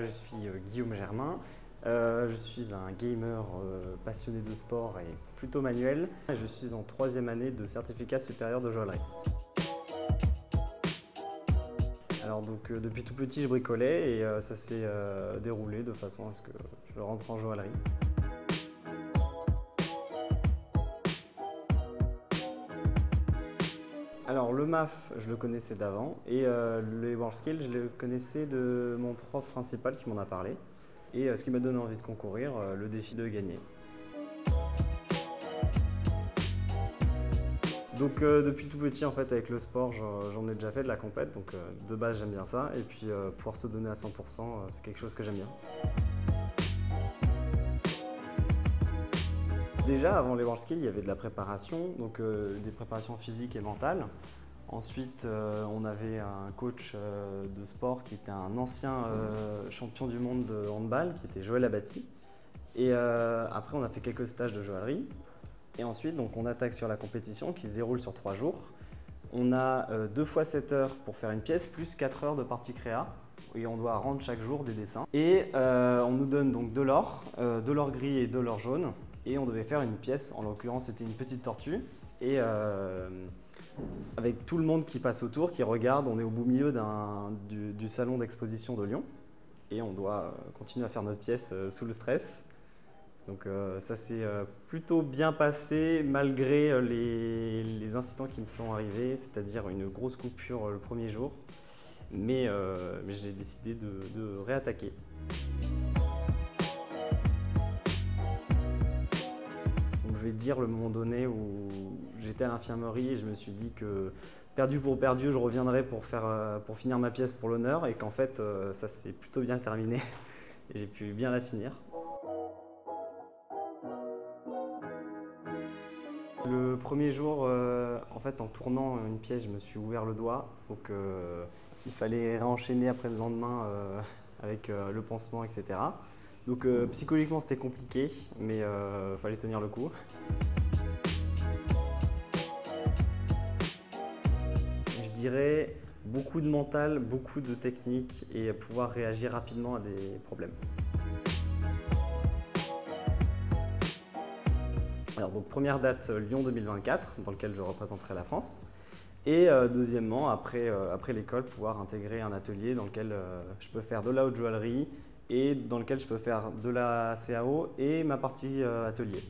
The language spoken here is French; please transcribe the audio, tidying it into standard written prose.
Je suis Guillaume Germain, je suis un gamer passionné de sport et plutôt manuel. Je suis en 3e année de certificat supérieur de joaillerie. Alors donc depuis tout petit je bricolais et ça s'est déroulé de façon à ce que je rentre en joaillerie. Alors le MAF, je le connaissais d'avant et les WorldSkills, je le connaissais de mon prof principal qui m'en a parlé. Et ce qui m'a donné envie de concourir, le défi de gagner. Donc depuis tout petit en fait avec le sport, j'en ai déjà fait de la compète, donc de base j'aime bien ça. Et puis pouvoir se donner à 100%, c'est quelque chose que j'aime bien. Déjà, avant les WorldSkills, il y avait de la préparation, donc des préparations physiques et mentales. Ensuite, on avait un coach de sport qui était un ancien champion du monde de handball, qui était Joël Abati. Et après, on a fait quelques stages de joaillerie. Et ensuite, donc, on attaque sur la compétition qui se déroule sur 3 jours. On a 2 fois 7 heures pour faire une pièce, plus 4 heures de partie créa. Et on doit rendre chaque jour des dessins. Et on nous donne donc de l'or gris et de l'or jaune. Et on devait faire une pièce, en l'occurrence c'était une petite tortue. Et avec tout le monde qui passe autour, qui regarde, on est au beau milieu du salon d'exposition de Lyon. Et on doit continuer à faire notre pièce sous le stress. Donc ça s'est plutôt bien passé malgré les incidents qui me sont arrivés, c'est-à-dire une grosse coupure le premier jour. Mais j'ai décidé de réattaquer. Donc, je vais dire le moment donné où j'étais à l'infirmerie et je me suis dit que perdu pour perdu, je reviendrai pour finir ma pièce pour l'honneur et qu'en fait ça s'est plutôt bien terminé et j'ai pu bien la finir. Le premier jour, en fait, en tournant une pièce, je me suis ouvert le doigt, donc il fallait réenchaîner après le lendemain avec le pansement, etc. Donc psychologiquement c'était compliqué, mais il fallait tenir le coup. Je dirais beaucoup de mental, beaucoup de technique et pouvoir réagir rapidement à des problèmes. Alors donc première date Lyon 2024 dans lequel je représenterai la France. Et deuxièmement, après l'école, pouvoir intégrer un atelier dans lequel je peux faire de la haute joaillerie et dans lequel je peux faire de la CAO et ma partie atelier.